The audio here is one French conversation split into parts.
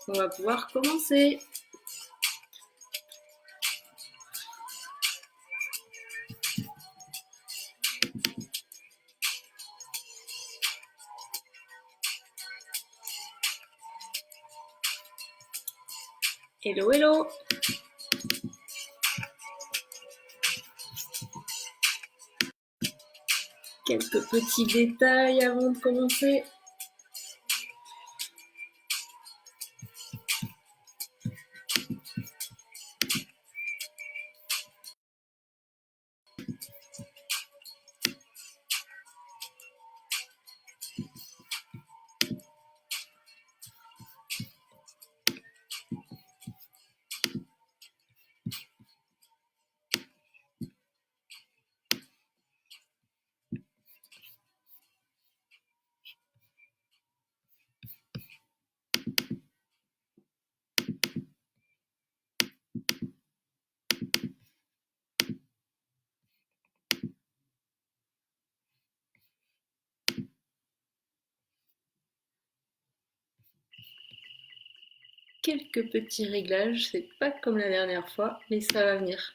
on va pouvoir commencer. Hello, hello! Quelques petits détails avant de commencer. Quelques petits réglages, c'est pas comme la dernière fois, mais ça va venir.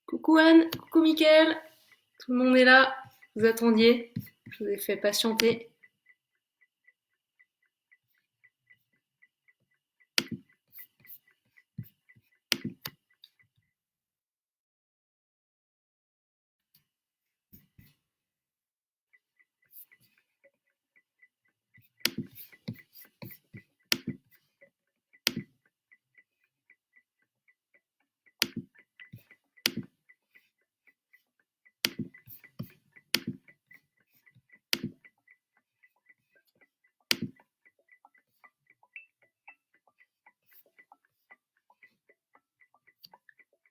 Coucou Anne, coucou Mickaël, tout le monde est là, vous attendiez, je vous ai fait patienter.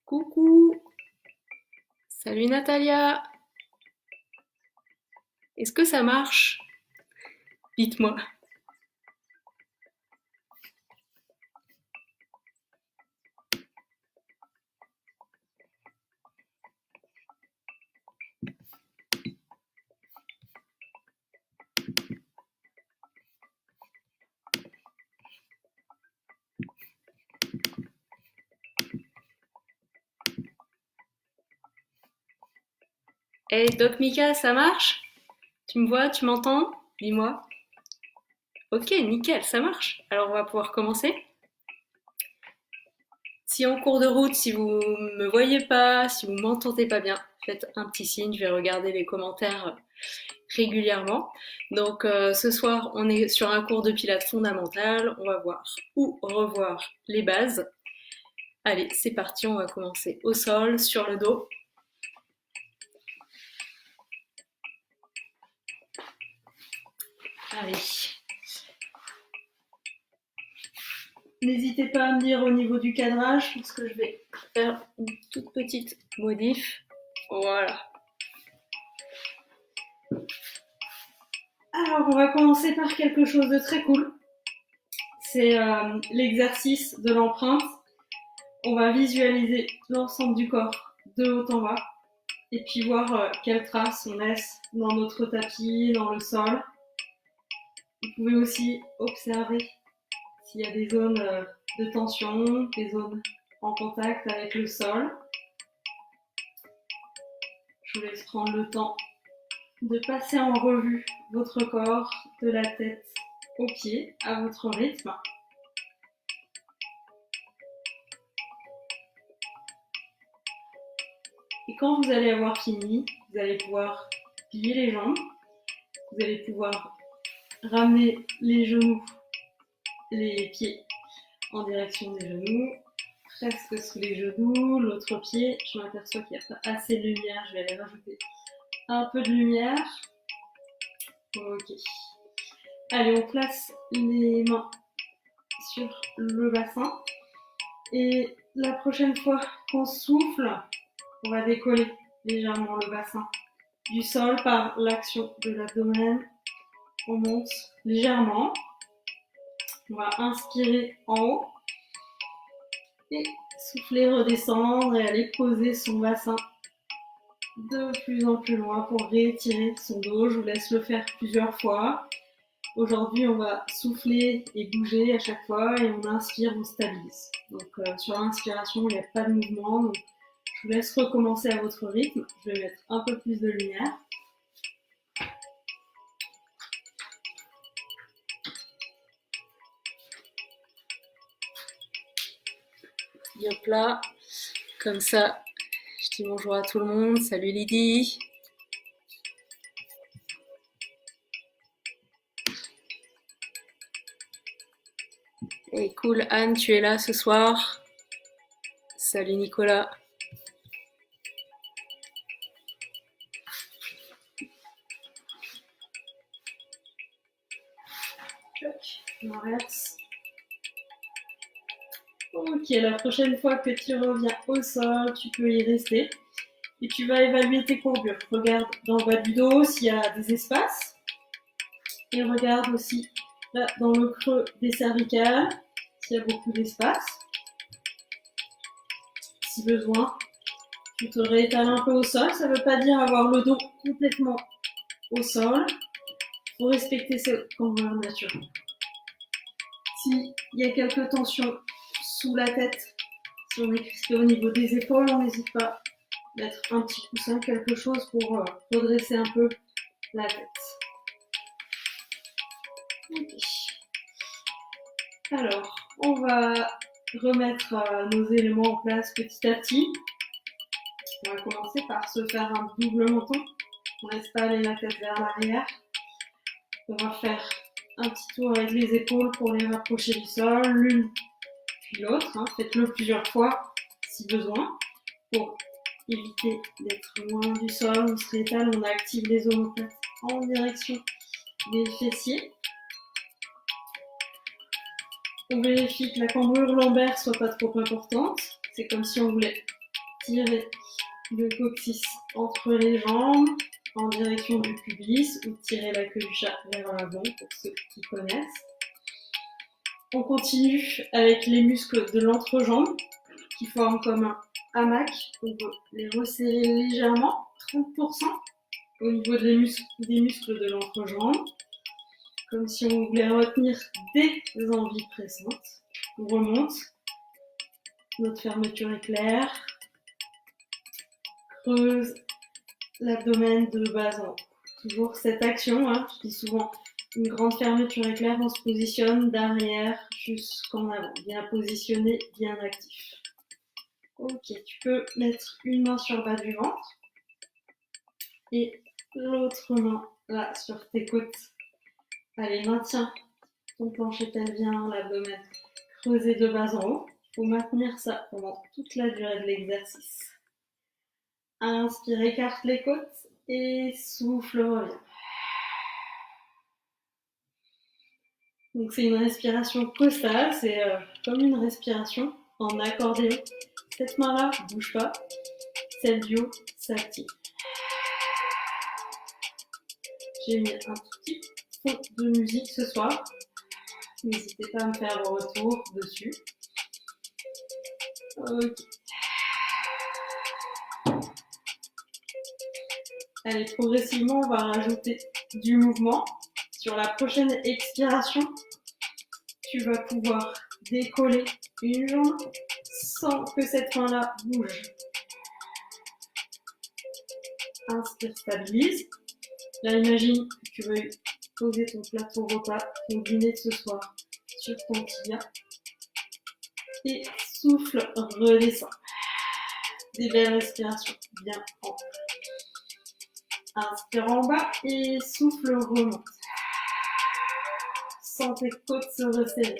Coucou, salut Natalia, est-ce que ça marche? Dites-moi. Hey Doc Mika, ça marche? Tu me vois, tu m'entends? Dis-moi. Ok, nickel, ça marche. Alors on va pouvoir commencer. Si en cours de route, si vous me voyez pas, si vous m'entendez pas bien, faites un petit signe, je vais regarder les commentaires régulièrement. Donc ce soir, on est sur un cours de pilates fondamental, on va voir ou revoir les bases. Allez, c'est parti, on va commencer au sol, sur le dos. Allez. N'hésitez pas à me dire au niveau du cadrage, parce que je vais faire une toute petite modif. Voilà. Alors, on va commencer par quelque chose de très cool. C'est l'exercice de l'empreinte. On va visualiser l'ensemble du corps de haut en bas et puis voir quelles traces on laisse dans notre tapis, dans le sol. Vous pouvez aussi observer s'il y a des zones de tension, des zones en contact avec le sol. Je vous laisse prendre le temps de passer en revue votre corps, de la tête aux pieds, à votre rythme. Et quand vous allez avoir fini, vous allez pouvoir plier les jambes, vous allez pouvoir ramener les genoux, les pieds en direction des genoux, presque sous les genoux, l'autre pied. Je m'aperçois qu'il n'y a pas assez de lumière, je vais aller rajouter un peu de lumière. Ok. Allez, on place les mains sur le bassin. Et la prochaine fois qu'on souffle, on va décoller légèrement le bassin du sol par l'action de l'abdomen. On monte légèrement. On va inspirer en haut et souffler, redescendre et aller poser son bassin de plus en plus loin pour réétirer son dos. Je vous laisse le faire plusieurs fois. Aujourd'hui, on va souffler et bouger à chaque fois et on inspire, on stabilise. Donc sur l'inspiration, il n'y a pas de mouvement. Donc, je vous laisse recommencer à votre rythme. Je vais mettre un peu plus de lumière. Hop là, comme ça, je dis bonjour à tout le monde. Salut Lydie. Et cool, Anne, tu es là ce soir. Salut Nicolas. On arrête. Ok, la prochaine fois que tu reviens au sol, tu peux y rester. Et tu vas évaluer tes courbures. Regarde dans le bas du dos s'il y a des espaces. Et regarde aussi là dans le creux des cervicales s'il y a beaucoup d'espace. Si besoin, tu te réétales un peu au sol. Ça ne veut pas dire avoir le dos complètement au sol. Il faut respecter cette courbure naturelle. S'il y a quelques tensions sous la tête, si on est crispé au niveau des épaules, on n'hésite pas à mettre un petit coussin, quelque chose pour redresser un peu la tête. Okay. Alors, on va remettre nos éléments en place petit à petit. On va commencer par se faire un double menton. On ne laisse pas aller la tête vers l'arrière. On va faire un petit tour avec les épaules pour les rapprocher du sol, l'une puis l'autre. Faites-le plusieurs fois si besoin pour éviter d'être loin du sol. On se réétale, on active les omoplates en direction des fessiers. On vérifie que la cambrure lombaire soit pas trop importante. C'est comme si on voulait tirer le coccyx entre les jambes en direction du pubis ou tirer la queue du chat vers l'avant pour ceux qui connaissent. On continue avec les muscles de l'entrejambe qui forment comme un hamac. On peut les resserrer légèrement, 30% au niveau des muscles de l'entrejambe, comme si on voulait retenir des envies pressantes. On remonte, notre fermeture éclair, creuse l'abdomen de bas en haut. Toujours cette action, je dis souvent une grande fermeture éclair, on se positionne d'arrière jusqu'en avant, bien positionné, bien actif. Ok, tu peux mettre une main sur le bas du ventre et l'autre main là sur tes côtes. Allez, maintiens ton plancher pelvien, l'abdomen creusé de bas en haut. Il faut maintenir ça pendant toute la durée de l'exercice. Inspire, écarte les côtes et souffle, reviens. Donc c'est une respiration costale, c'est comme une respiration en accordéon. Cette main-là ne bouge pas, celle du haut s'active. J'ai mis un tout petit fond de musique ce soir. N'hésitez pas à me faire vos retours dessus. Ok. Allez, progressivement, on va rajouter du mouvement. Sur la prochaine expiration, tu vas pouvoir décoller une jambe sans que cette main-là bouge. Inspire, stabilise. Là, imagine que tu veux poser ton plateau repas, ton dîner de ce soir sur ton tibia. Et souffle, redescend. Des belles respirations, bien amples. Inspire en bas et souffle, remonte. Sens tes côtes se resserrer.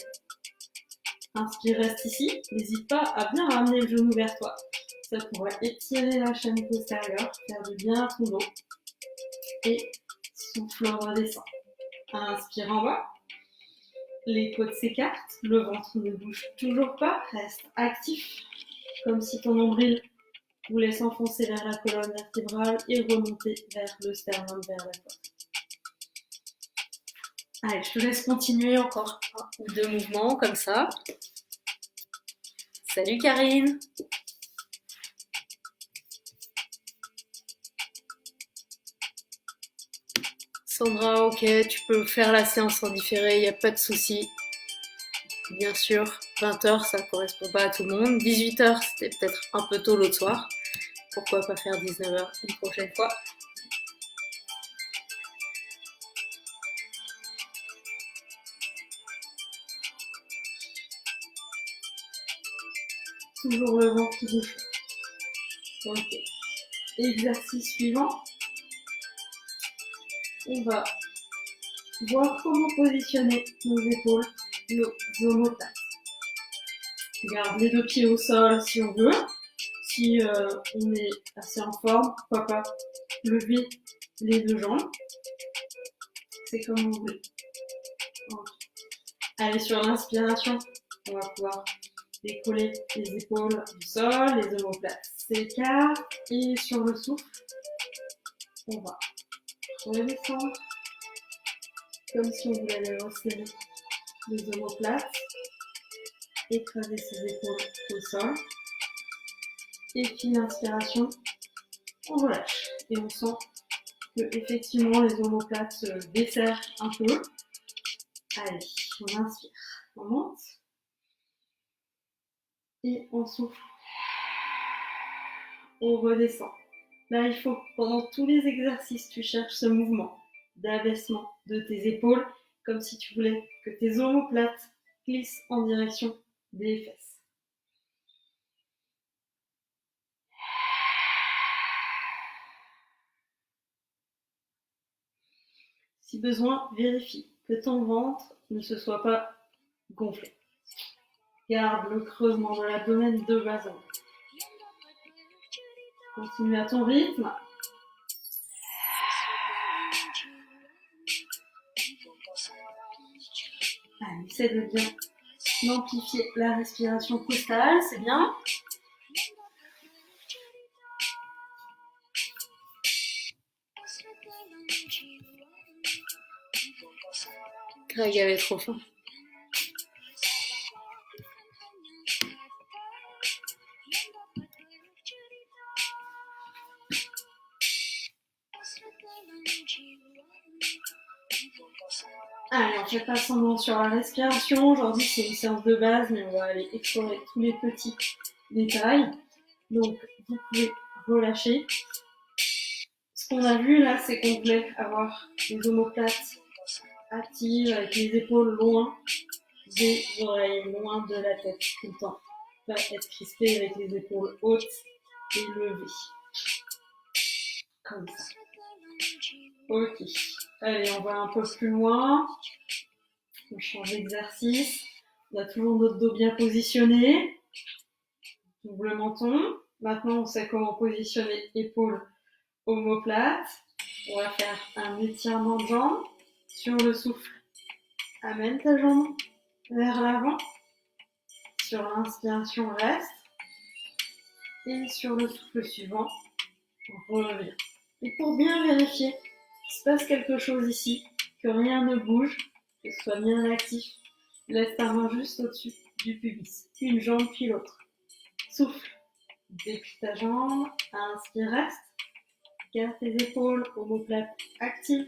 Inspire, reste ici. N'hésite pas à bien ramener le genou vers toi. Ça pourrait étirer la chaîne postérieure, faire du bien à ton dos. Et souffle, redescend. Inspire en bas. Les côtes s'écartent. Le ventre ne bouge toujours pas. Reste actif. Comme si ton nombril voulait s'enfoncer vers la colonne vertébrale et remonter vers le sternum, vers la poitrine. Allez, je te laisse continuer encore un ou deux mouvements comme ça. Salut Karine! Sandra, ok, tu peux faire la séance en différé, il n'y a pas de souci. Bien sûr, 20h, ça correspond pas à tout le monde. 18h, c'était peut-être un peu tôt l'autre soir. Pourquoi pas faire 19h une prochaine fois? Toujours le ventre qui bouge. Ok. Exercice suivant. On va voir comment positionner nos épaules, nos omoplates. Garde les deux pieds au sol si on veut. Si on est assez en forme, pourquoi pas lever les deux jambes. C'est comme vous voulez. Allez, sur l'inspiration, on va pouvoir décoller les épaules du sol, les omoplates s'écartent. Et sur le souffle, on va redescendre comme si on voulait aller resserrer les omoplates, écraser ses épaules au sol. Et puis l'inspiration, on relâche. Et on sent que effectivement les omoplates se desserrent un peu. Allez, on inspire, on monte. Et on souffle. On redescend. Là, il faut que pendant tous les exercices, tu cherches ce mouvement d'abaissement de tes épaules, comme si tu voulais que tes omoplates glissent en direction des fesses. Si besoin, vérifie que ton ventre ne se soit pas gonflé. Garde le creusement de l'abdomen de bas en haut. Continue à ton rythme. Allez, essaie de bien amplifier la respiration costale, c'est bien. Greg avait trop faim. Allez, on fait pas semblant sur la respiration. Aujourd'hui, c'est une séance de base, mais on va aller explorer tous les petits détails. Donc, vous pouvez relâcher. Ce qu'on a vu là, c'est qu'on voulait avoir les omoplates actives avec les épaules loin des oreilles, loin de la tête tout le temps. Pas être crispé avec les épaules hautes et levées. Comme ça. Ok. Allez, on va un peu plus loin. On change d'exercice. On a toujours notre dos bien positionné. Double menton. Maintenant, on sait comment positionner épaules omoplates. On va faire un étirement de jambe. Sur le souffle, amène ta jambe vers l'avant. Sur l'inspiration, reste. Et sur le souffle suivant, on revient. Et pour bien vérifier qu'il se passe quelque chose ici, que rien ne bouge, que ce soit bien actif, laisse ta main juste au-dessus du pubis. Une jambe puis l'autre. Souffle. Déplie ta jambe. Inspire, reste. Garde tes épaules, omoplate active.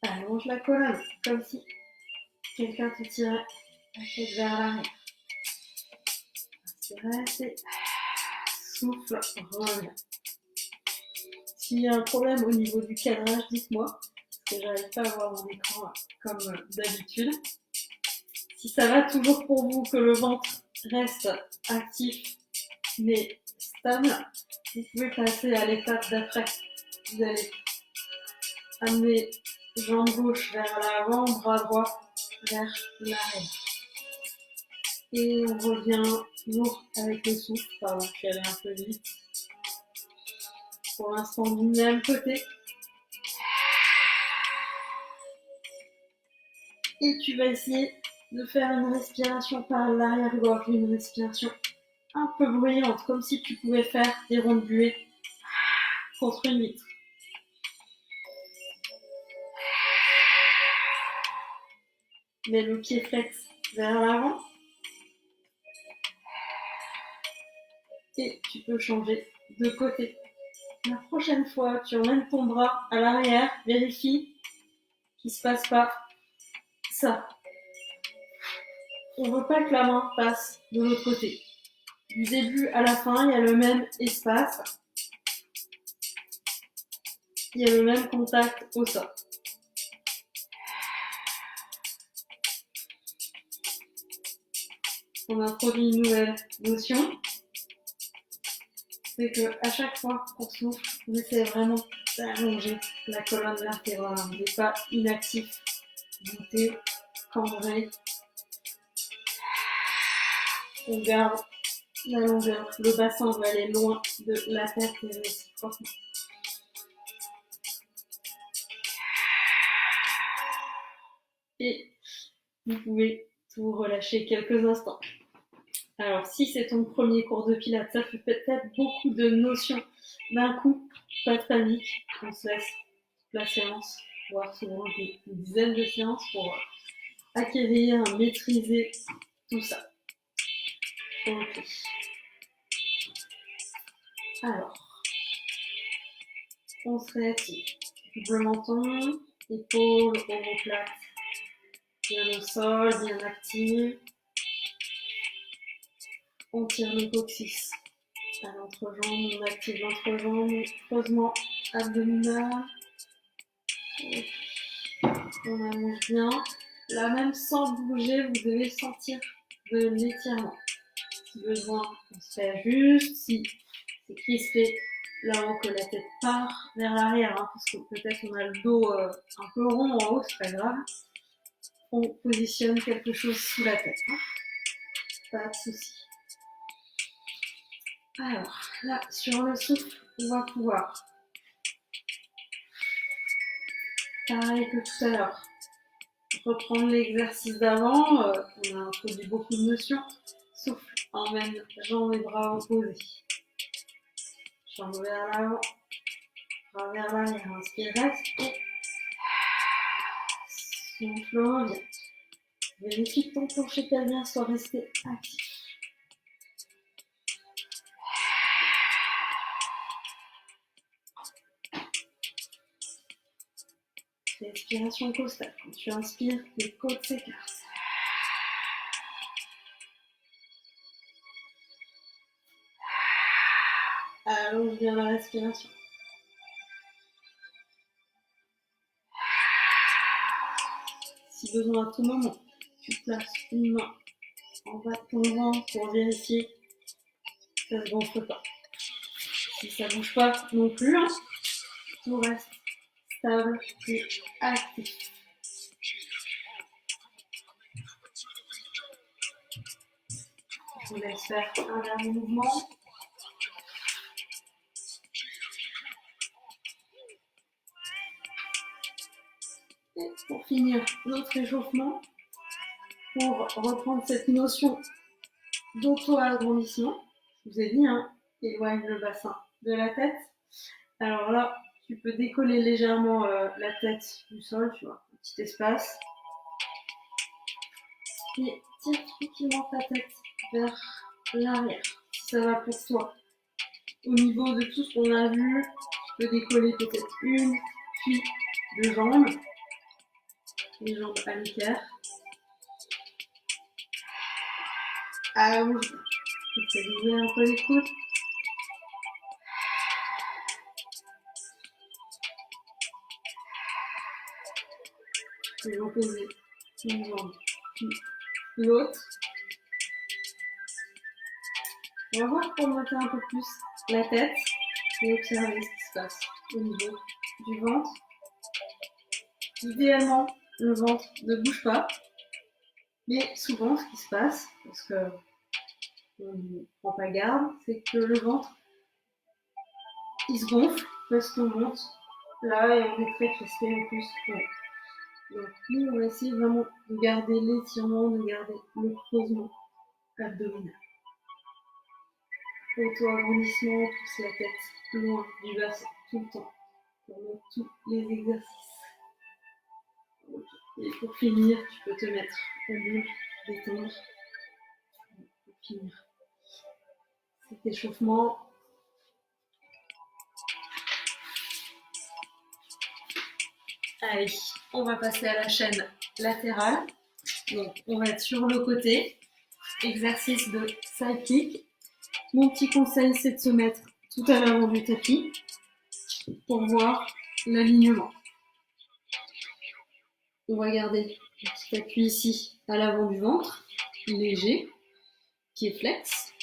Allonge la colonne, comme si quelqu'un te tirait la tête vers l'arrière. Inspire, reste et souffle, reviens. S'il y a un problème au niveau du cadrage, dites-moi, parce que j'arrive pas à voir mon écran comme d'habitude. Si ça va toujours pour vous, que le ventre reste actif mais stable, vous pouvez passer à l'étape d'après. Vous allez amener jambe gauche vers l'avant, bras droit vers l'arrière. Et on revient toujours avec le souffle. Pardon, je suis allée un peu vite. Pour l'instant, du même côté. Et tu vas essayer de faire une respiration par l'arrière-gorge, une respiration un peu bruyante, comme si tu pouvais faire des rondes buées contre une vitre. Mets le pied flex vers l'avant. Et tu peux changer de côté. la prochaine fois, tu emmènes ton bras à l'arrière, vérifie qu'il ne se passe pas ça. On ne veut pas que la main passe de l'autre côté. Du début à la fin, il y a le même espace. Il y a le même contact au sol. On introduit une nouvelle notion. C'est qu'à chaque fois qu'on souffle, on essaie vraiment d'allonger la colonne vertébrale. On n'est pas inactif, voûté, cambré. On garde la longueur. Le bassin va aller loin de la tête et réciproquement. Et vous pouvez tout relâcher quelques instants. Alors, si c'est ton premier cours de pilates, ça fait peut-être beaucoup de notions d'un coup. Pas de panique, on se laisse la séance, voire souvent une dizaine de séances pour acquérir, maîtriser tout ça. Ok. Alors, on se réactive. Double menton, épaules, omoplate, bien au sol, bien active. On tire le coccyx à l'entrejambe, on active l'entrejambe, creusement abdominal. On allonge bien. Là même sans bouger, vous devez sentir de l'étirement. Si besoin, on se réajuste. Si c'est crispé, là-haut que la tête part vers l'arrière, hein, parce que peut-être on a le dos un peu rond en haut, c'est pas grave. On positionne quelque chose sous la tête. Hein. Pas de souci. Alors, là, sur le souffle, on va pouvoir, pareil que tout à l'heure, reprendre l'exercice d'avant. On a introduit beaucoup de notions. Souffle, emmène jambes et bras opposés. Jambes vers l'avant, bras vers l'arrière. Inspire, reste et souffle, revient. Vérifie que ton plancher pelvien soit resté actif. Respiration costale. Quand tu inspires, les côtes s'écartent. Allonge bien la respiration. Si besoin à tout moment, tu places une main en bas de ton ventre pour vérifier que ça ne se gonfle pas. Si ça ne bouge pas non plus, hein, tout reste stable et actif. Je vous laisse faire un dernier mouvement. Et pour finir notre échauffement, pour reprendre cette notion d'auto-agrandissement, je vous ai dit, hein, éloigne le bassin de la tête. Alors là, tu peux décoller légèrement la tête du sol, tu vois, un petit espace. Et tire tranquillement ta tête vers l'arrière, si ça va pour toi. Au niveau de tout ce qu'on a vu, tu peux décoller peut-être une, puis deux jambes. Les jambes à l'équerre. Allonge. Essaye d'ouvrir un peu les coudes. Et reposer une jambe, puis l'autre. On va voir pour monter un peu plus la tête et observer ce qui se passe au niveau du ventre. Idéalement, le ventre ne bouge pas, mais souvent ce qui se passe, parce que on ne prend pas garde, c'est que le ventre il se gonfle parce qu'on monte là et on est très crispé en plus. Ouais. Donc nous on va essayer vraiment de garder l'étirement, de garder le creusement abdominal. Auto-agrandissement, pousse la tête loin du bassin tout le temps pendant tous les exercices. Okay. Et pour finir, tu peux te mettre au bout, détendre. Pour finir cet échauffement. Allez, on va passer à la chaîne latérale. Donc, on va être sur le côté. Exercice de side kick. Mon petit conseil, c'est de se mettre tout à l'avant du tapis pour voir l'alignement. On va garder un petit appui ici à l'avant du ventre, léger, pied flex.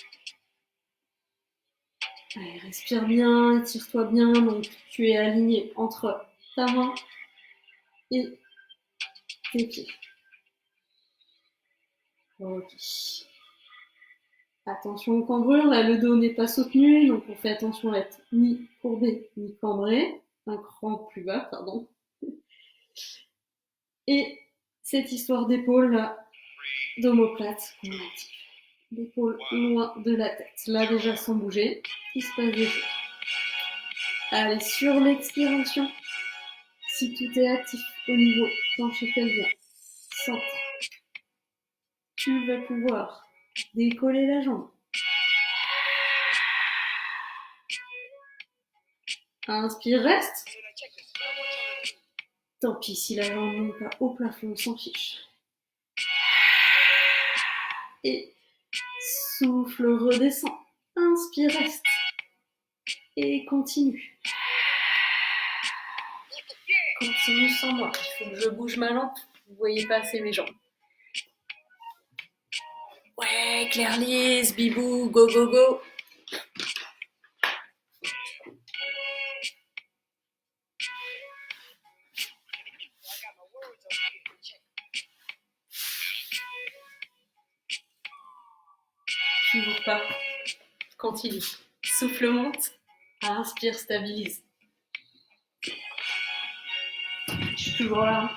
Allez, respire bien, étire-toi bien. Donc, tu es aligné entre ta main et tes pieds. Ok. Attention aux cambrures, là le dos n'est pas soutenu, donc on fait attention à être ni courbé ni cambré. Un cran plus bas, pardon. Et cette histoire d'épaule là, d'omoplate, qu'on active. L'épaule loin de la tête. Là déjà sans bouger, il se passe des choses. Allez, sur l'expiration, si tout est actif au niveau plancher pelvien, centre, tu vas pouvoir décoller la jambe. Inspire, reste. Tant pis si la jambe n'est pas au plafond, on s'en fiche. Et souffle, redescend. Inspire, reste. Et continue. Continue sans moi. Il faut que je bouge ma lampe. Vous voyez pas assez mes jambes. Ouais, Claire-Lise, Bibou, go, go, go. Toujours pas. Continue. Souffle monte. Inspire, stabilise. Je suis toujours là.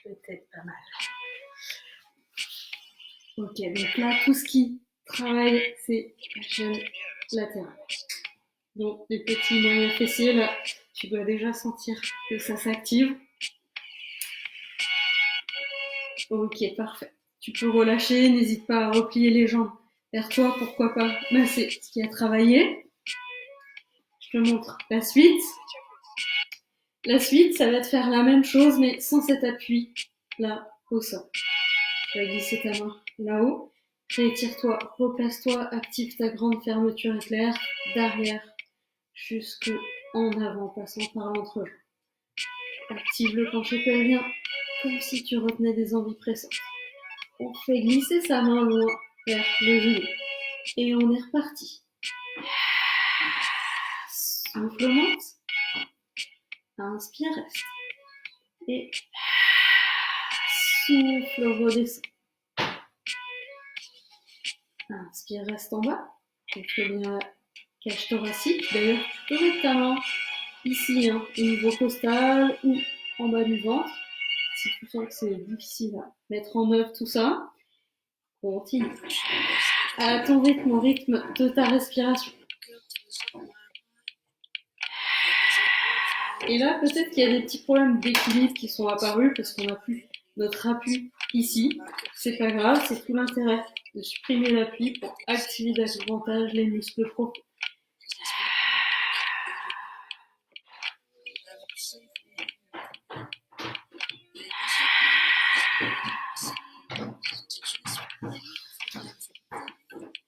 Peut-être pas mal. Ok, donc là, tout ce qui travaille, c'est la chaîne latérale. Donc, les petits moyens fessiers, là, tu dois déjà sentir que ça s'active. Ok, parfait. Tu peux relâcher, n'hésite pas à replier les jambes vers toi, pourquoi pas masser ce qui a travaillé. Je te montre la suite. La suite, ça va te faire la même chose, mais sans cet appui là au sol. Tu vas glisser ta main là-haut. Réétire-toi, replace-toi, active ta grande fermeture éclair d'arrière jusque en avant, passant par l'entrejambe. Active le plancher pelvien comme si tu retenais des envies pressantes. On fait glisser sa main loin vers le genou. Et on est reparti. Souffle, monte. Inspire, reste. Et souffle, redescend. Inspire, reste en bas. Contrôle bien la cage thoracique. D'ailleurs, tu peux mettre ta main ici, au niveau costal ou en bas du ventre. Si tu sens que c'est difficile à mettre en œuvre tout ça, continue. À ton rythme, au rythme de ta respiration. Et là, peut-être qu'il y a des petits problèmes d'équilibre qui sont apparus parce qu'on n'a plus notre appui ici. C'est pas grave, c'est tout l'intérêt de supprimer l'appui pour activer davantage les muscles profonds.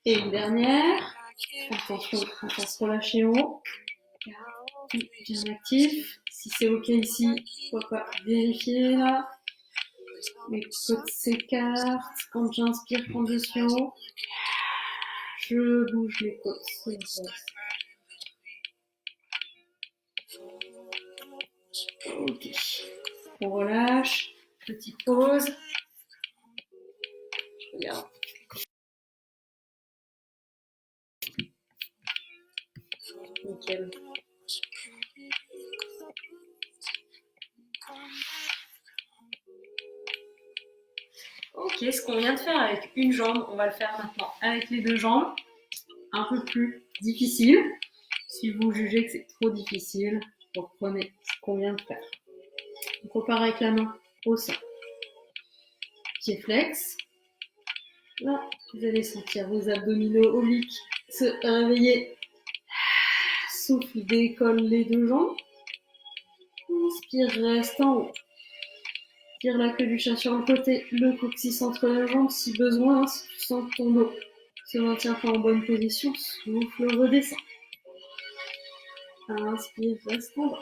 Et une dernière. Attention, on va se relâcher en haut. Bien actif. Si c'est ok ici, pourquoi pas vérifier là. Mes côtes s'écartent. Quand j'inspire, quand je suis en haut, je bouge les côtes. Ok. On relâche. Petite pause. Je regarde. Nickel. Ok, ce qu'on vient de faire avec une jambe, on va le faire maintenant avec les deux jambes. Un peu plus difficile. Si vous jugez que c'est trop difficile, reprenez ce qu'on vient de faire. Donc on part avec la main au sein. Pied flex. Là, vous allez sentir vos abdominaux obliques se réveiller. Souffle, décolle les deux jambes. Inspire, reste en haut. Tire la queue du chat sur le côté, le coccyx entre les jambes si besoin, si tu sens que ton dos se maintient pas en bonne position, souffle, redescend. Inspire, reste en bas.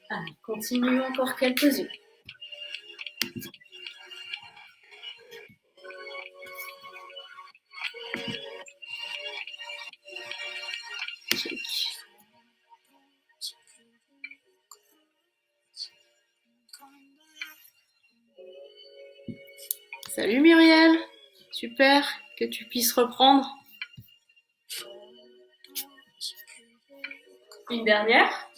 Allez, continue encore quelques-unes. Salut Muriel, super que tu puisses reprendre. Une dernière.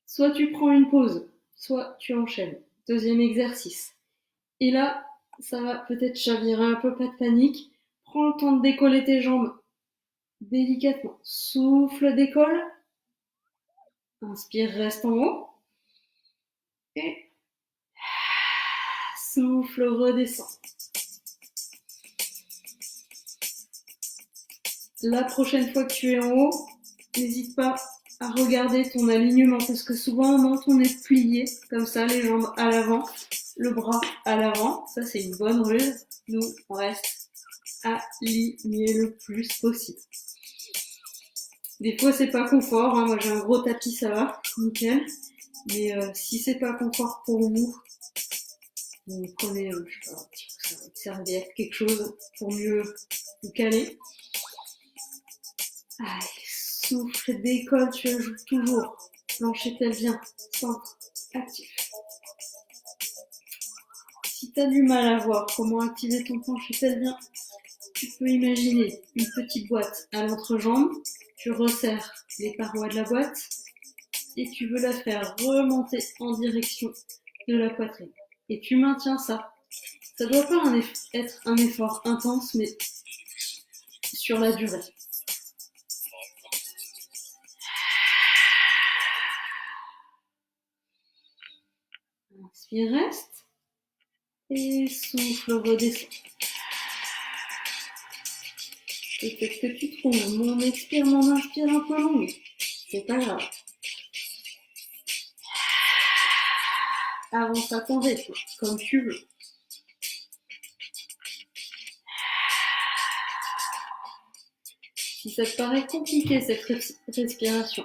Soit tu prends une pause, soit tu enchaînes. Deuxième exercice. Et là, ça va peut-être chavirer un peu, pas de panique. Prends le temps de décoller tes jambes délicatement. Souffle, décolle. Inspire, reste en haut. Et souffle, redescend. La prochaine fois que tu es en haut, n'hésite pas à regarder ton alignement parce que souvent on entend est plié comme ça, les jambes à l'avant, le bras à l'avant. Ça, c'est une bonne ruse. Nous, on reste aligné le plus possible. Des fois, c'est pas confort. Moi, j'ai un gros tapis, ça va, nickel. Mais si c'est pas confort pour vous prenez je sais pas, une serviette, quelque chose pour mieux vous caler. Allez, souffle, décolle, tu ajoutes toujours. Plancher pelvien, centre, actif. Si tu as du mal à voir comment activer ton plancher pelvien, tu peux imaginer une petite boîte à l'entrejambe, tu resserres les parois de la boîte et tu veux la faire remonter en direction de la poitrine. Et tu maintiens ça. Ça doit pas être un effort intense, mais sur la durée. Inspire, reste. Et souffle, redescend. Peut-être que tu trouves mon expire, mon inspire un peu longue. C'est pas grave. Avance à ton rythme, comme tu veux. Si ça te paraît compliqué cette respiration,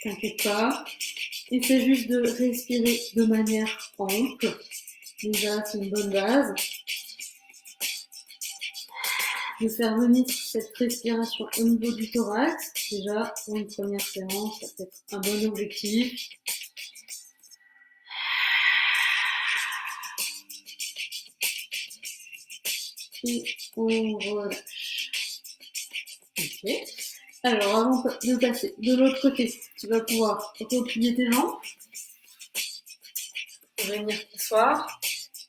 t'inquiète pas. Essaie juste de respirer de manière ample. Déjà, c'est une bonne base. De faire venir cette respiration au niveau du thorax. Déjà, pour une première séance, ça peut être un bon objectif. Et on relâche. Ok. Alors, avant de passer de l'autre côté, tu vas pouvoir replier tes jambes. Tu vas venir t'asseoir.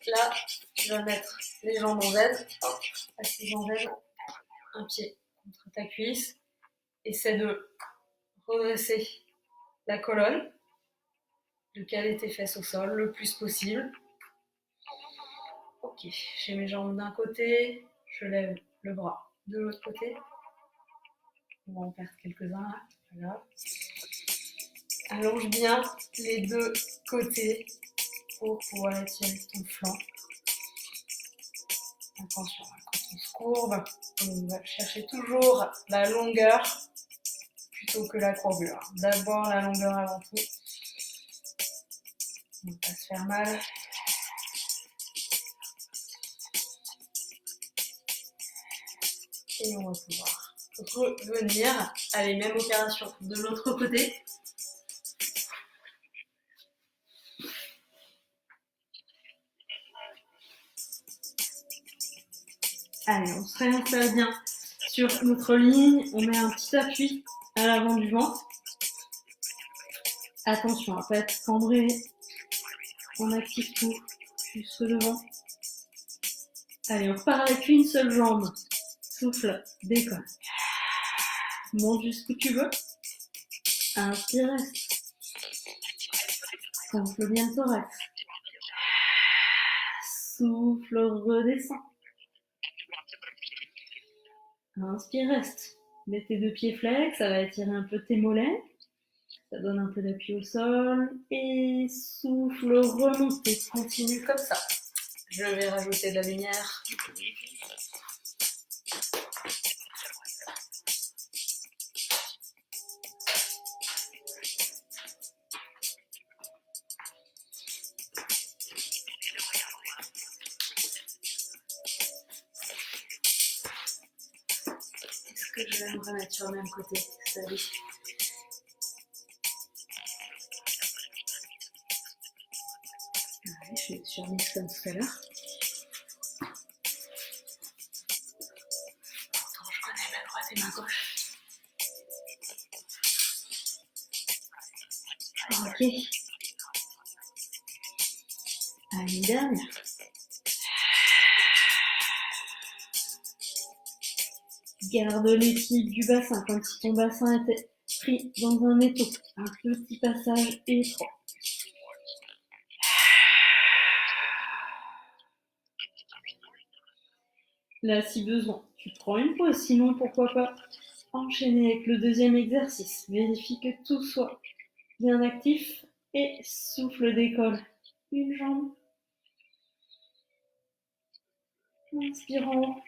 Là, tu vas mettre les jambes en Z. Hop, assise en Z. Un pied contre ta cuisse. Essaie de redresser la colonne, de caler tes fesses au sol le plus possible. Ok, j'ai mes jambes d'un côté, je lève le bras de l'autre côté. On va en perdre quelques-uns là, pas grave. Allonge bien les deux côtés pour pouvoir étirer ton flanc. Attention, quand on se courbe, on va chercher toujours la longueur plutôt que la courbure. D'abord la longueur avant tout. On ne va pas se faire mal. Et on va pouvoir revenir. Allez, même opération de l'autre côté. Allez, on se réinstalle bien sur notre ligne. On met un petit appui à l'avant du ventre. Attention à ne pas être cambré. On active tout, juste le devant. Allez, on repart avec une seule jambe Souffle, décolle. Monte jusqu'où tu veux. Inspire, reste. Gonfle bien le thorax. Souffle, redescend. Inspire, reste. Mets tes 2 pieds flex, ça va étirer un peu tes mollets. Ça donne un peu d'appui au sol. Et souffle, remonte. Et continue comme ça. Je vais rajouter de la lumière. Est-ce que je vais me remettre sur le même côté? Salut. Allez, je vais sur remise comme tout à l'heure. Pourtant, je connais ma droite et ma gauche. Ok. Allez, une dernière. Garde l'équilibre du bassin, comme si ton bassin était pris dans un étau. Un petit passage étroit. Là, si besoin, tu prends une pause. Sinon, pourquoi pas enchaîner avec le deuxième exercice. Vérifie que tout soit bien actif et souffle, décolle. Une jambe. Inspire en haut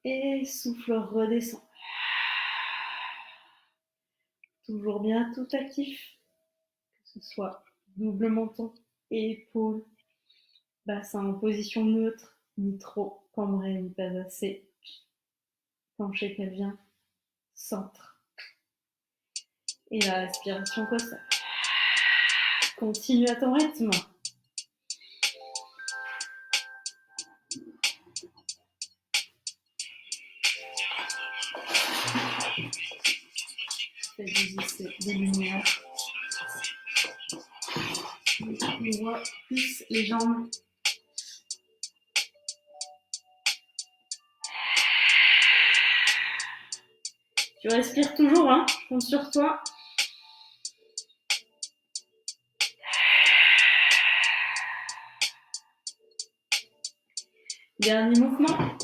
et souffle, redescend. Toujours bien tout actif, que ce soit double menton, épaules, bassin en position neutre, ni trop cambré, ni pas assez. Penché pelvien, centre. Et la respiration costale. Continue à ton rythme. Fais des lumières. On voit plus les jambes. Tu respires toujours, hein? Je compte sur toi. Dernier mouvement.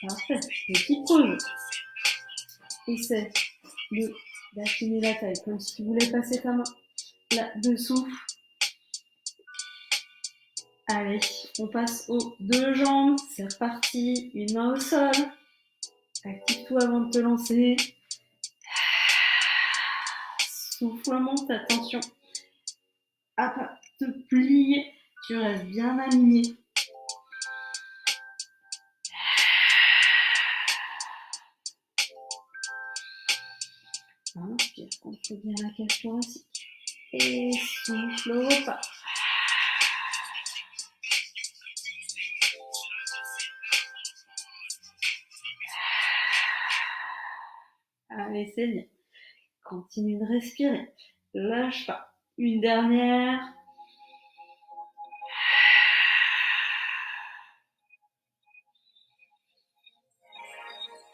Parfait. Petite pause. Essaie d'affiner la taille, comme si tu voulais passer ta main là-dessous. Allez, on passe aux 2 jambes. C'est reparti. Une main au sol. Active-toi avant de te lancer. Souffle, monte. Attention à pas te plier. Tu restes bien aligné. Inspire, contrôle bien la cage thoracique. Et souffle, repart. Allez, c'est bien. Continue de respirer. Lâche pas. Une dernière.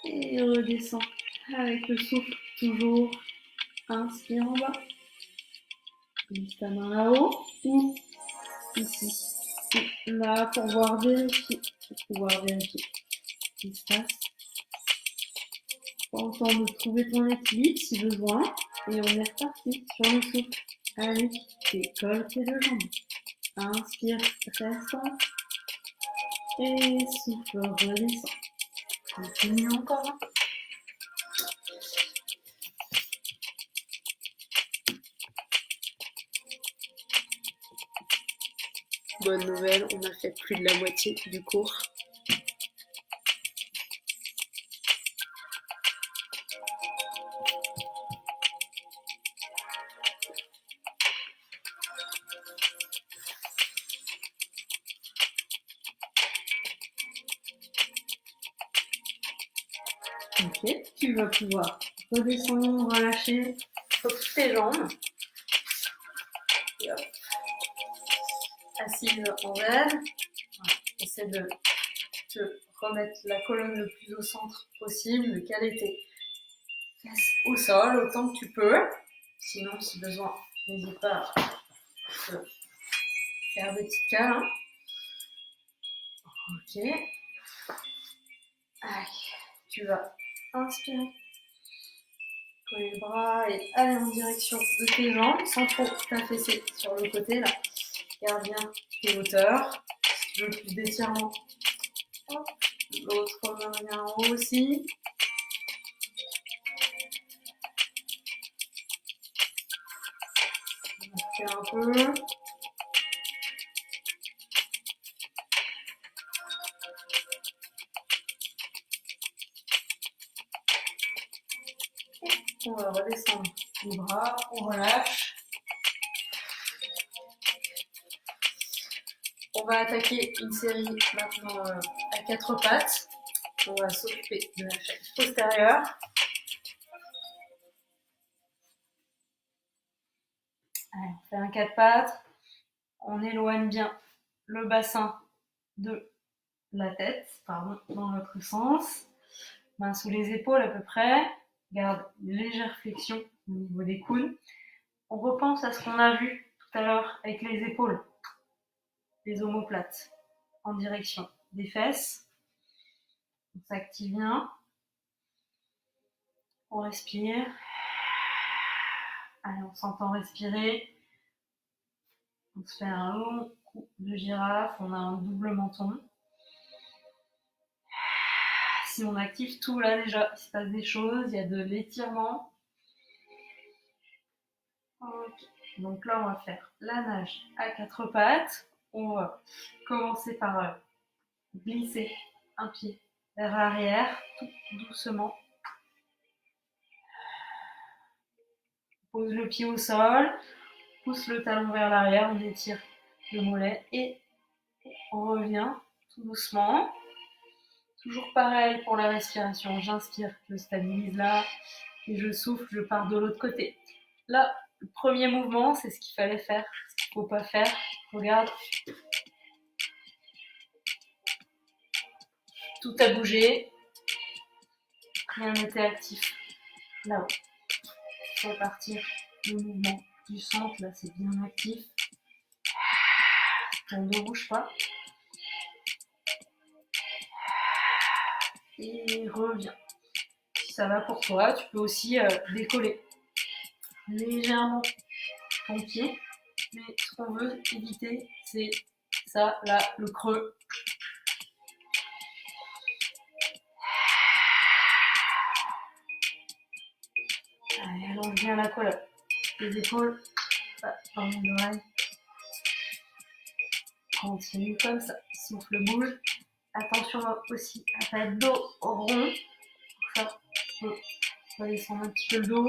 Et redescends avec le souffle. Toujours. Inspire en bas. Glisse ta main là-haut ou ici. Là pour pouvoir vérifier ce qui se passe. Prends le temps de trouver ton équilibre si besoin. Et on est reparti sur le souffle. Allez, décolle tes 2 jambes. Inspire, reste. Et souffle, redescend. Continue encore. Bonne nouvelle, on a fait plus de la moitié du cours. Ok, tu vas pouvoir redescendre, relâcher sur toutes tes jambes. Et hop. Assise en Z. Voilà. Essaie de te remettre la colonne le plus au centre possible, de caler tes fesses au sol autant que tu peux. Sinon, si besoin, n'hésite pas à te faire des petits câlins. Ok. Allez, tu vas inspirer, coller le bras et aller en direction de tes jambes sans trop t'affaisser sur le côté là. Garde bien tes hauteurs. Si tu veux plus d'étirement, l'autre main vient en haut aussi. On fait un peu. On va redescendre les bras, on relâche. On va attaquer une série maintenant à 4 pattes. On va s'occuper de la chaîne postérieure. Allez, on fait un 4 pattes. On éloigne bien le bassin de la tête, dans l'autre sens. Mains sous les épaules à peu près. Garde une légère flexion au niveau des coudes. On repense à ce qu'on a vu tout à l'heure avec les épaules. Les omoplates en direction des fesses. On s'active bien. On respire. Allez, on s'entend respirer. On se fait un long coup de girafe. On a un double menton. Si on active tout là déjà, il se passe des choses. Il y a de l'étirement. Okay. Donc là, on va faire la nage à 4 pattes. On va commencer par glisser un pied vers l'arrière, tout doucement. Pose le pied au sol, pousse le talon vers l'arrière, on étire le mollet et on revient tout doucement. Toujours pareil pour la respiration, j'inspire, je stabilise là et je souffle, je pars de l'autre côté. Là, le premier mouvement, c'est ce qu'il fallait faire, ce qu'il ne faut pas faire. Regarde, tout a bougé, rien n'était actif. Là-haut, on va partir le mouvement du centre, là c'est bien actif. On ne bouge pas. Et reviens. Si ça va pour toi, tu peux aussi décoller légèrement ton pied. Mais ce qu'on veut éviter, c'est ça, là, le creux. Allez, allonge bien la colonne. Les épaules, dans les oreilles. Continue comme ça. Souffle, bouge. Attention aussi à pas être dos rond. Pour ça, on va descendre un petit peu le dos.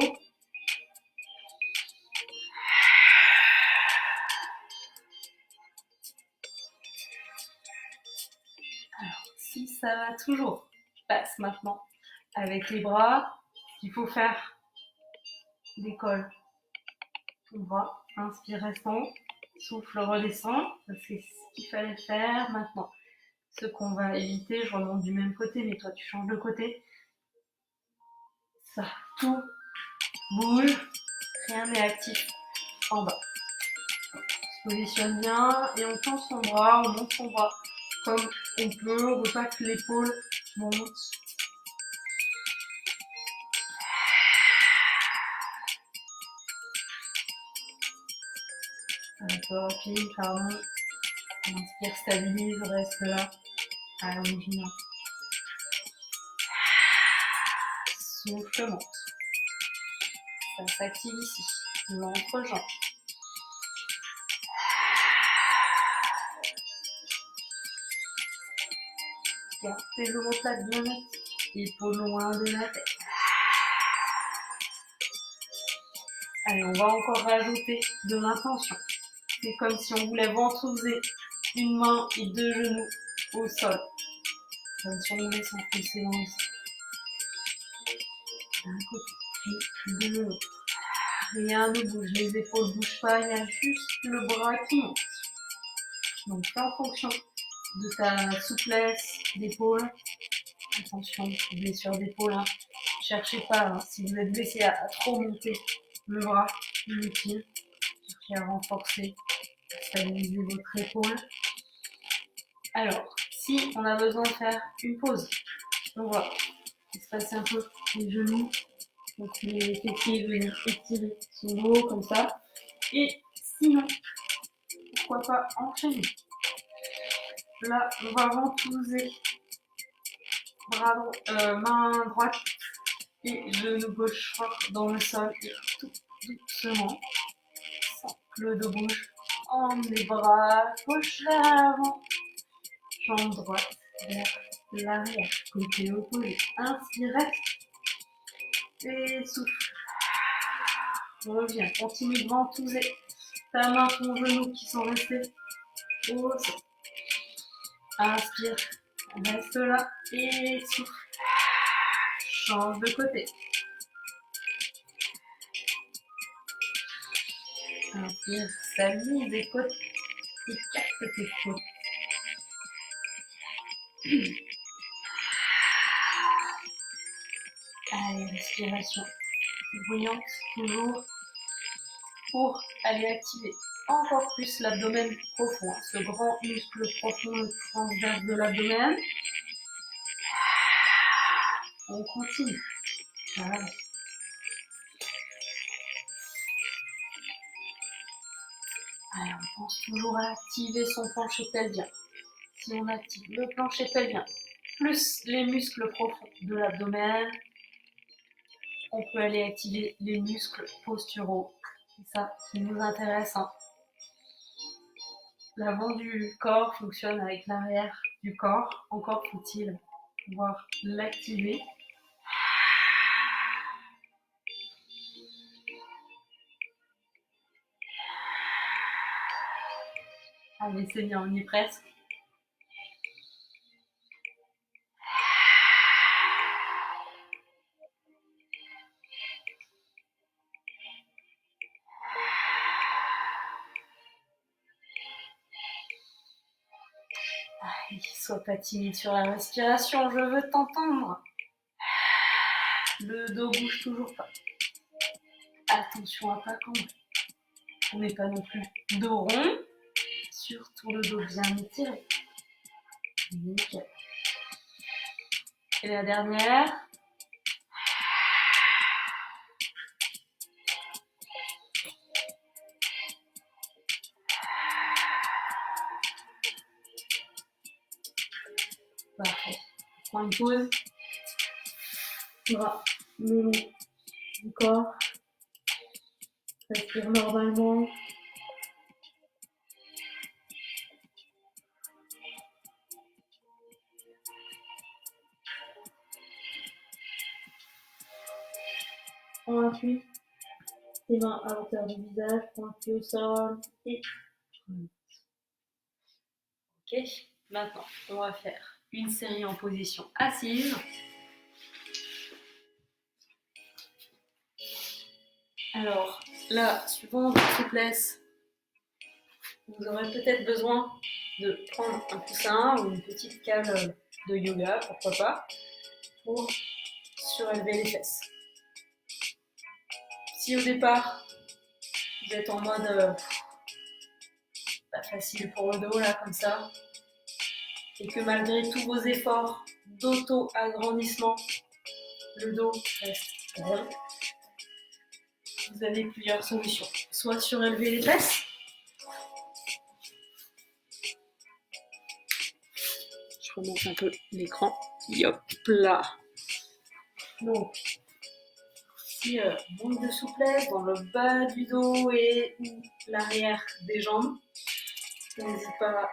Alors, si ça va toujours, je passe maintenant avec les bras. Il faut faire décolle tout bras. Inspire, restons. Souffle, redescend. C'est ce qu'il fallait faire maintenant. Ce qu'on va éviter, je remonte du même côté, mais toi tu changes de côté. Ça, tout bouge, rien n'est actif en bas. On se positionne bien et on tend son bras, on monte son bras comme on peut. On ne veut pas que l'épaule monte. Un peu rapide, pardon. On inspire, stabilise, reste là. Allonge bien. Souffle, monte. Ça s'active ici. L'entrejambe. Garde tes omoplates bien actifs. Épaules loin de la tête. Allez, on va encore rajouter de l'intention. C'est comme si on voulait ventouser une main et 2 genoux au sol. Comme si on voulait s'enfoncer dans le sol. côté et de l'autre. Rien ne bouge, les épaules ne bougent pas, il y a juste le bras qui monte. Donc c'est en fonction de ta souplesse d'épaule. Attention, blessure d'épaule. Hein. Cherchez pas, hein, si vous êtes blessé à trop monter le bras, inutile. Cherchez à renforcer, à stabiliser votre épaule. Alors, si on a besoin de faire une pause, on va espacer un peu les genoux, donc les pieds venir étirer son dos comme ça. Et sinon, pourquoi pas enchaîner. Là, on va ventouser main droite et genou gauche fort dans le sol et tout doucement, sans que le dos bouge. Emmenez les bras gauche vers l'avant, jambe droite vers l'arrière, côté opposé. Inspire et souffle. Reviens, continue de ventouser ta main, ton genou qui sont restés au sol. Inspire, reste là et souffle. Change de côté. Inspire, stabilise les côtes et capte tes côtes. Allez, respiration bruyante, toujours, pour aller activer encore plus l'abdomen profond, ce grand muscle profond, le transverse de l'abdomen. On continue. Voilà. Allez, on pense toujours à activer son plancher pelvien. Si on active le plancher pelvien, plus les muscles profonds de l'abdomen, on peut aller activer les muscles posturaux. C'est ça qui nous intéresse. Hein. L'avant du corps fonctionne avec l'arrière du corps. Encore faut-il pouvoir l'activer. Allez, c'est bien, on y est presque. Allez, sois pas timide sur la respiration, je veux t'entendre. Le dos bouge toujours pas. Attention à pas camber. On n'est pas non plus dos rond. Surtout le dos bien étiré. Nickel. Et la dernière. Parfait. Prends une pause. Bras le long du corps. Respire normalement. Prends un appui. Tes mains à hauteur du visage. Prends un pied au sol. Et ok. Maintenant, on va faire une série en position assise. Alors là, suivant votre souplesse, vous aurez peut-être besoin de prendre un coussin ou une petite cale de yoga, pourquoi pas, pour surélever les fesses. Si au départ, vous êtes en mode pas facile pour le dos, là, comme ça, et que malgré tous vos efforts d'auto-agrandissement, le dos reste rond, vous avez plusieurs solutions. Soit surélever les fesses. Je remonte un peu l'écran. Hop là. Donc, si manque de souplesse dans le bas du dos et l'arrière des jambes, n'hésitez pas à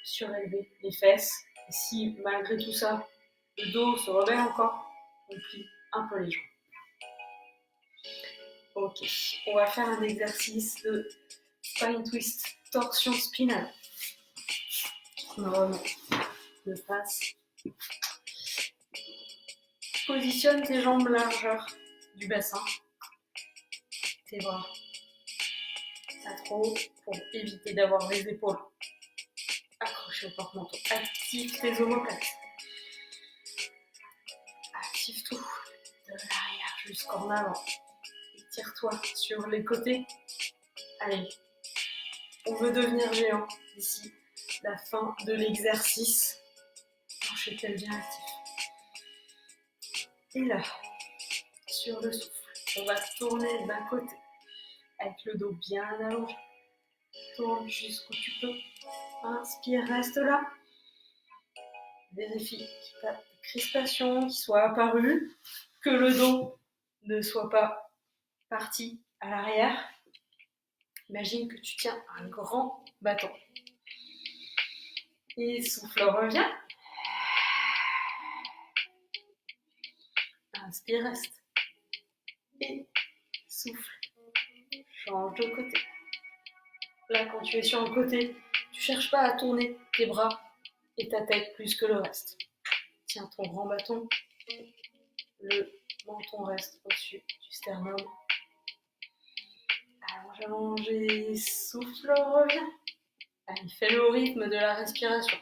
surélever les fesses. Et si malgré tout ça, le dos se rebelle encore, on plie un peu les jambes. Ok, on va faire un exercice de spine twist, torsion spinale. On remonte de face. Positionne tes jambes largeur du bassin. Tes bras, pas trop, pour éviter d'avoir les épaules accrochées au porte-manteau. Active tes omoplates. Active tout, de l'arrière jusqu'en avant. Étire-toi sur les côtés. Allez, on veut devenir géant d'ici la fin de l'exercice. Plancher bien actif. Et là, sur le souffle, on va tourner d'un côté avec le dos bien allongé. Tourne jusqu'où tu peux. Inspire, reste là. Vérifie qu'il n'y ait pas de crispation qui soit apparue, que le dos ne soit pas parti à l'arrière. Imagine que tu tiens un grand bâton. Et souffle, reviens. Inspire, reste. Et souffle. Change de côté. Là, quand tu es sur un côté, tu ne cherches pas à tourner tes bras et ta tête plus que le reste. Tiens ton grand bâton. Le menton reste au-dessus du sternum. Allonge, allonge et souffle, reviens. Allez, fais-le au rythme de la respiration.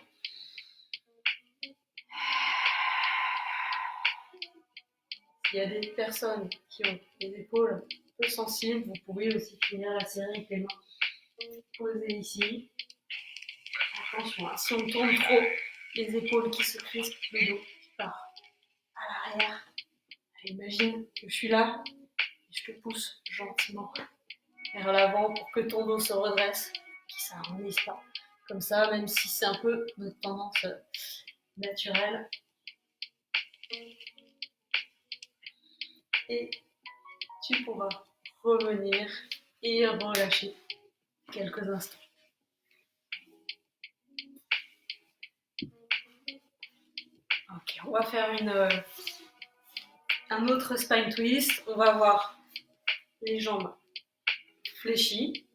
S'il y a des personnes qui ont les épaules peu sensibles, vous pouvez aussi finir la série avec les mains posées ici. Attention, hein, si on tourne trop, les épaules qui se crispent, le dos qui part à l'arrière. Imagine que je suis là et je te pousse gentiment vers l'avant pour que ton dos se redresse, qu'il ne s'harmonise pas. Comme ça, même si c'est un peu notre tendance naturelle. Et tu pourras revenir et relâcher quelques instants. Ok, on va faire un autre spine twist. On va avoir les jambes fléchies.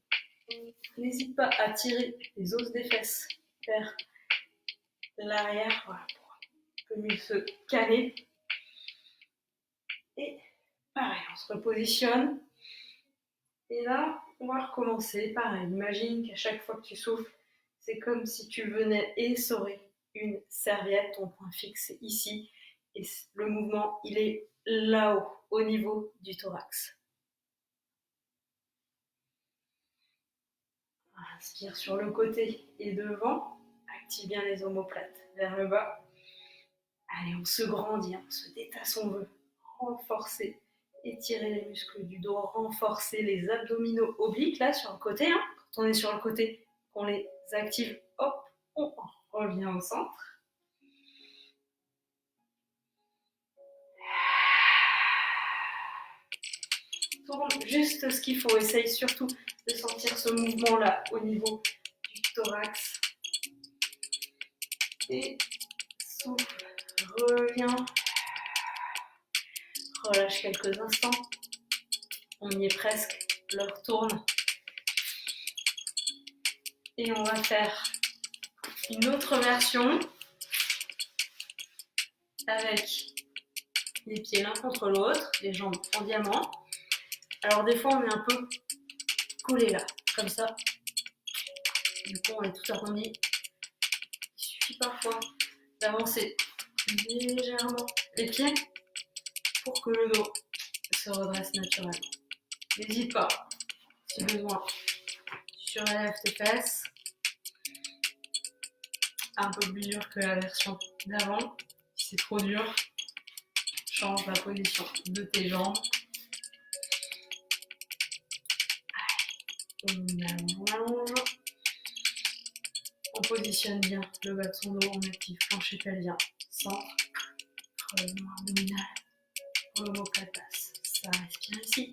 N'hésite pas à tirer les os des fesses vers l'arrière, voilà, pour un peu mieux se caler. Et pareil, on se repositionne. Et là, on va recommencer. Pareil, imagine qu'à chaque fois que tu souffles, c'est comme si tu venais essorer une serviette. Ton point fixe est ici. Et le mouvement, il est là-haut, au niveau du thorax. Inspire sur le côté et devant. Active bien les omoplates vers le bas. Allez, on se grandit, on se détasse, on veut renforcer, étirer les muscles du dos, renforcer les abdominaux obliques, là, sur le côté. Hein. Quand on est sur le côté, on les active, hop, on revient au centre. Tourne juste ce qu'il faut. Essaye surtout de sentir ce mouvement-là au niveau du thorax. Et souffle, reviens. Relâche quelques instants. On y est presque. L'heure tourne. Et on va faire une autre version avec les pieds l'un contre l'autre, les jambes en diamant. Alors des fois on est un peu collé là, comme ça. Du coup on est tout arrondi. Il suffit parfois d'avancer légèrement les pieds pour que le dos se redresse naturellement. N'hésite pas, si besoin, tu surélèves tes fesses. Un peu plus dur que la version d'avant. Si c'est trop dur, change la position de tes jambes. On allonge. On positionne bien le bas de son dos, on active plancher pelvien, centre, relèvement abdominal, omoplate basse. Ça respire ici.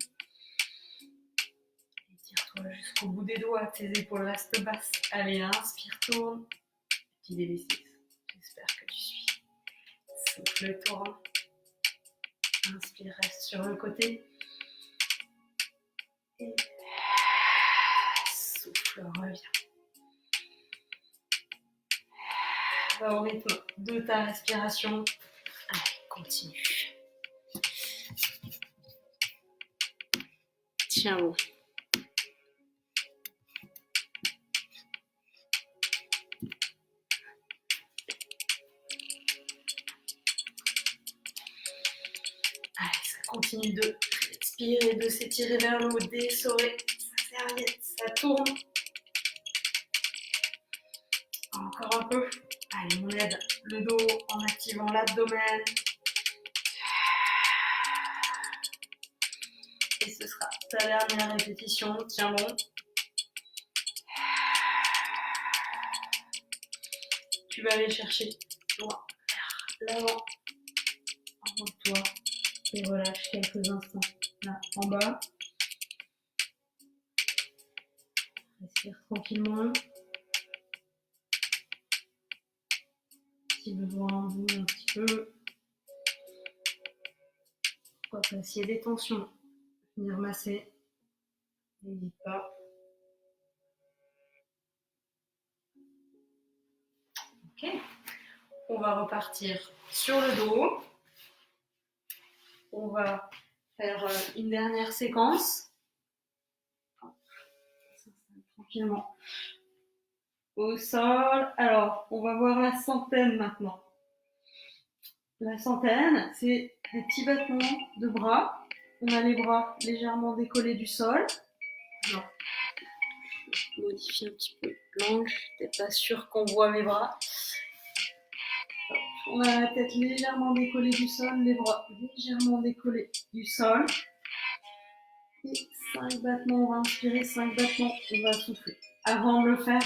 Étire-toi jusqu'au bout des doigts, tes épaules restent basses. Allez, inspire, tourne. Petit DV6. J'espère que tu suis. Souffle, tourne. Inspire, reste sur le côté. Et souffle, reviens. Va au rythme de ta respiration. Allez, continue. Tiens bon. Allez, ça continue de respirer, de s'étirer vers le haut, d'essorer sa serviette, ça tourne. Encore un peu. Allez, on aide le dos en activant l'abdomen. Et ce sera ta dernière répétition. Tiens bon. Tu vas aller chercher toi vers l'avant. Remonte-toi et relâche quelques instants. Là, en bas. Respire tranquillement. Si besoin, bouge un petit peu. Pourquoi pas, s'il y a des tensions, venir masser. N'hésite pas. Ok. On va repartir sur le dos. On va faire une dernière séquence. Tranquillement. Au sol. Alors, on va voir la centaine maintenant. La centaine, c'est des petits battements de bras. On a les bras légèrement décollés du sol. Alors, je modifie un petit peu l'angle. Je n'étais pas sûre qu'on voit mes bras. On a la tête légèrement décollée du sol, les bras légèrement décollés du sol. Et 5 battements, on va inspirer, 5 battements, on va souffler. Avant de le faire,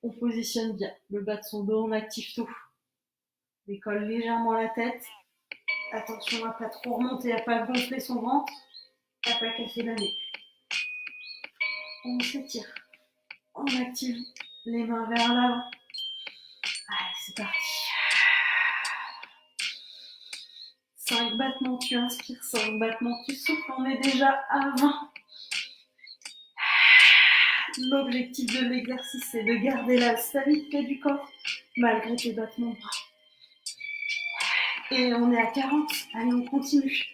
on positionne bien le bas de son dos, on active tout. On décolle légèrement la tête. Attention à ne pas trop remonter, à ne pas gonfler son ventre, à ne pas casser la nuque. On s'étire. On active les mains vers l'avant. Allez, c'est parti. 5 battements, tu inspires, 5 battements, tu souffles. On est déjà à 20. L'objectif de l'exercice, c'est de garder la stabilité du corps malgré tes battements de bras. Et on est à 40. Allez, on continue.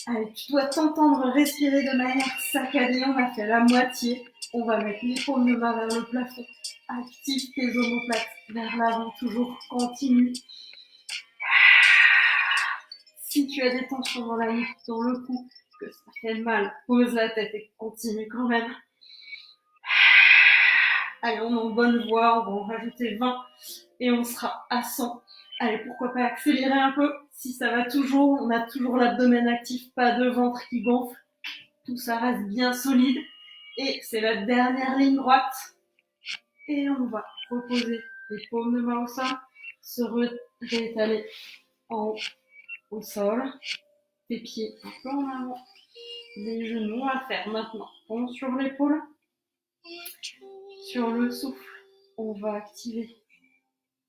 Allez, tu dois t'entendre respirer de manière saccadée. On a fait la moitié. On va mettre les paumes de main vers le plafond. Active tes omoplates vers l'avant, toujours. Continue. Si tu as des tensions dans la nuque, dans le cou, que ça fait mal, pose la tête et continue quand même. Allez, on est en bonne voie, on va en rajouter 20 et on sera à 100. Allez, pourquoi pas accélérer un peu. Si ça va toujours, on a toujours l'abdomen actif, pas de ventre qui gonfle. Tout ça reste bien solide. Et c'est la dernière ligne droite. Et on va reposer les paumes de main au sol, se réétaler en haut au sol. Les pieds un peu en avant. Les genoux à faire maintenant. On sur l'épaule. Sur le souffle, on va activer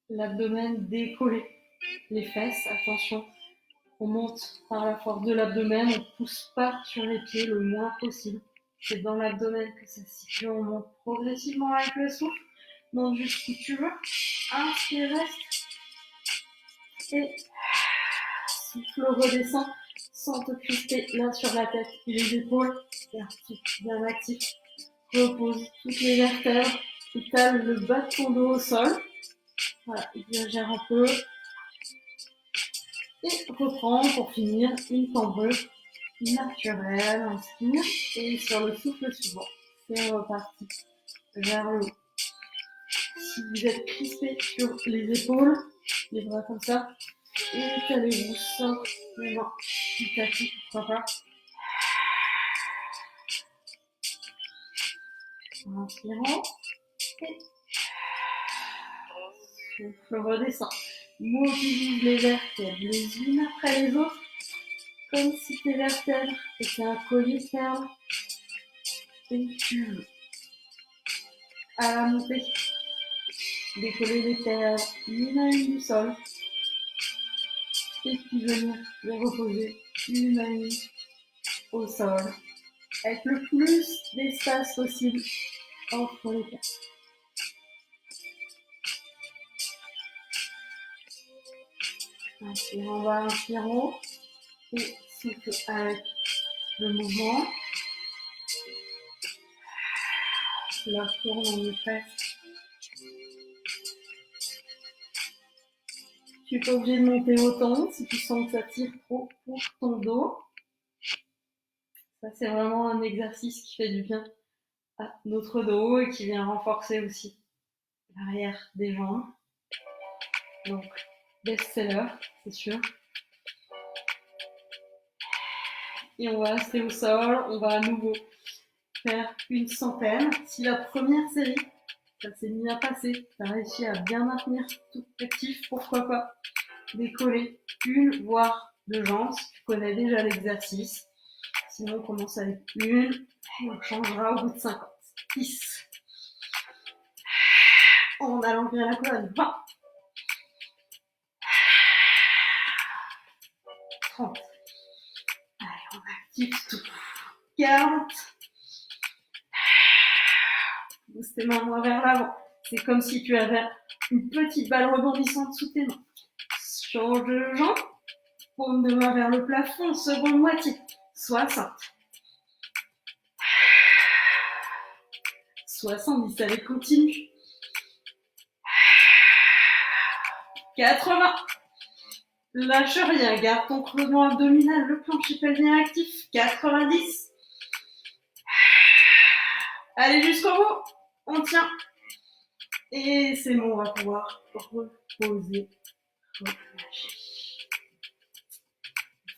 l'abdomen décollé. Les fesses, attention, on monte par la force de l'abdomen, on ne pousse pas sur les pieds le moins possible. C'est dans l'abdomen que ça se situe, on monte progressivement avec le souffle. Monte jusqu'où tu veux. Inspire, reste. Et souffle, redescend sans te crisper là sur la tête et les épaules. Bien actif. Repose toutes les vertèbres. Étale le bas de ton dos au sol. Voilà, exagère un peu. Et reprends pour finir une cambrure naturelle. Inspire. Et sur le souffle suivant, c'est reparti vers le haut. Si vous êtes crispé sur les épaules, les bras comme ça, étalez-vous, sortez les mains du tapis, pourquoi pas. En inspirant. Et souffle, redescend. Mobilise les vertèbres les unes après les autres, comme si tes vertèbres étaient un collier ferme. Et tu veux. À la montée, décoller les terres une à une du sol. Et puis venir les reposer une à une au sol. Avec le plus d'espace possible entre les terres. Inspire en bas, inspire en haut. Et souffle avec le mouvement. La tourne, on est presque. Tu n'es pas obligé de monter autant si tu sens que ça tire trop pour ton dos. Ça, c'est vraiment un exercice qui fait du bien à notre dos et qui vient renforcer aussi l'arrière des jambes. Donc, best-seller, c'est sûr. Et on va rester au sol, on va à nouveau faire une centaine. Si la première série, ça s'est bien passé, tu as réussi à bien maintenir tout actif, pourquoi pas décoller une, voire deux jambes, si tu connais déjà l'exercice. Sinon, on commence avec une, et on changera au bout de 50. 10. On allonge bien la colonne. 20. 30. Allez, on active tout. 40. Pousse tes mains moins vers l'avant. C'est comme si tu avais une petite balle rebondissante sous tes mains. Change de jambe. Paume de main vers le plafond. Seconde moitié. 60. 70. Allez, continue. 80. Lâche rien. Garde ton creusement abdominal. Le plancher pelvien actif. 90. Allez jusqu'au bout. On tient. Et c'est bon, on va pouvoir reposer. Relâcher.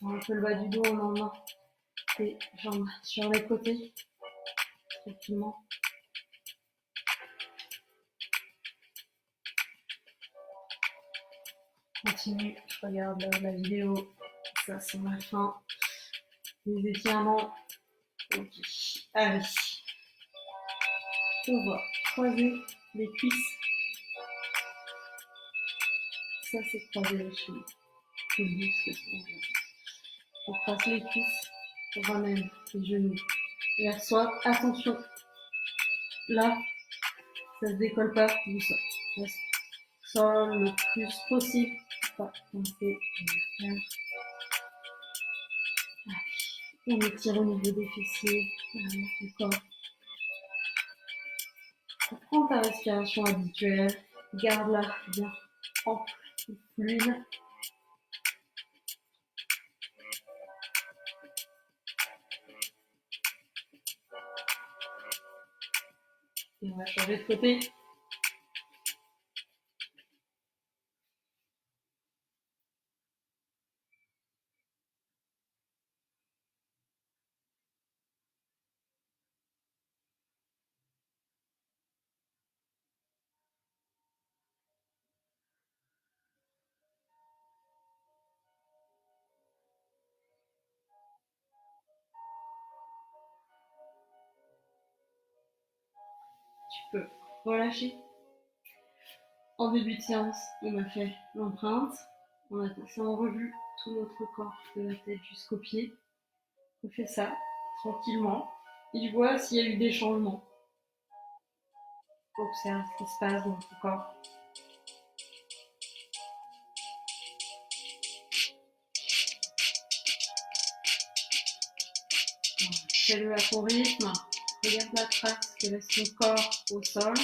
Un peu le bas du dos, on emmène tes jambes sur les côtés. Tranquillement. Continue, je regarde la vidéo. Ça, c'est ma fin. Les étirements. Ok. Allez. On va croiser les cuisses. Ça, c'est croiser les chevilles. Je le dis parce que c'est bon. On croise les cuisses. On ramène les genoux vers soi. Attention. Là, ça se décolle pas du sol. Reste sol le plus possible. Pas tomber vers terre. On étire au niveau des fessiers, l'arrière du corps. Prends ta respiration habituelle, garde-la bien ample et fluide. Et on va changer de côté. Tu peux relâcher. En début de séance, on a fait l'empreinte. On a passé en revue tout notre corps, de la tête jusqu'aux pieds. On fait ça tranquillement. Et je vois s'il y a eu des changements. Observe ce qui se passe dans ton corps. Fais-le à ton rythme. Regarde la trace que laisse ton corps au sol.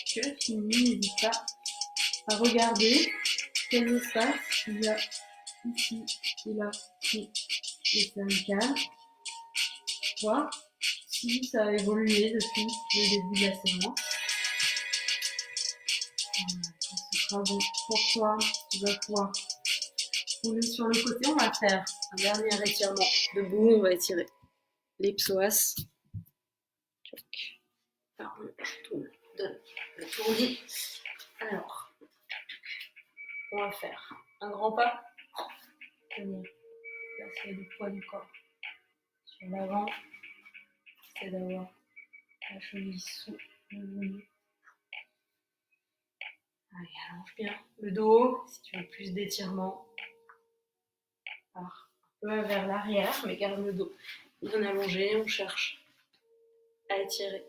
Tu as fini, n'hésite pas à regarder quels espaces il y a ici et là sous les cervicales. Voir si ça a évolué depuis le début de la séance. Quand ce sera bon pour toi, tu vas pouvoir rouler sur le côté. On va faire un dernier étirement debout. On va étirer les psoas. Pardon, je donne le tournis. Alors, on va faire un grand pas. Venir placer le poids du corps sur l'avant. C'est d'avoir la cheville sous le genou. Allez, allonge bien le dos. Si tu veux plus d'étirement, pars un peu vers l'arrière, mais garde le dos bien allongé. On cherche à étirer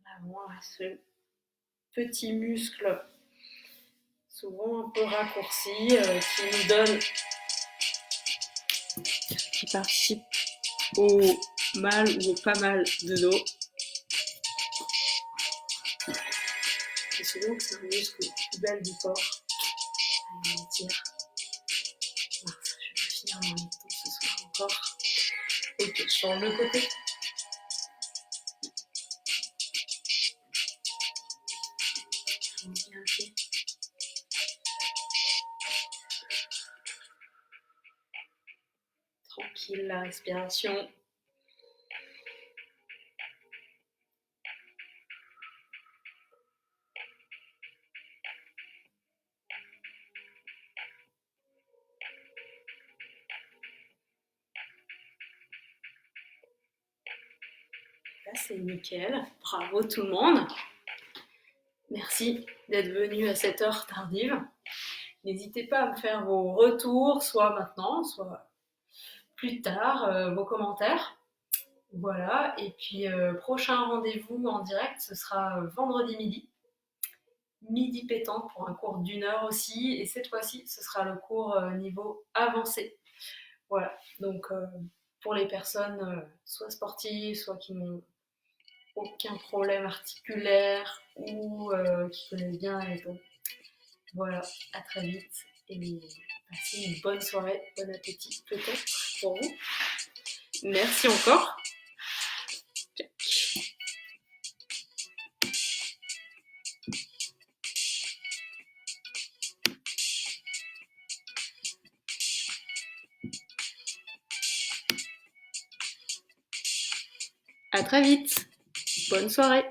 l'avant à ce petit muscle souvent un peu raccourcis, qui participent au mal ou au pas mal de dos. Et souvent que c'est un muscle plus belle du corps. Allez, on tire. Voilà, je vais finir mon mi-temps ce soir encore. Ok, je change le côté. Je monte bien le pied. Tranquille, la respiration. Là, c'est nickel. Bravo tout le monde. Merci d'être venu à cette heure tardive. N'hésitez pas à me faire vos retours, soit maintenant, soit plus tard, vos commentaires. Voilà, et puis prochain rendez-vous en direct, ce sera vendredi midi pétante pour un cours d'1 heure aussi, et cette fois-ci, ce sera le cours niveau avancé. Voilà, donc pour les personnes soit sportives, soit qui n'ont aucun problème articulaire ou qui connaissent bien la méthode. Voilà, à très vite et passez une bonne soirée, bon appétit peut-être pour vous. Merci encore. À très vite. Bonne soirée.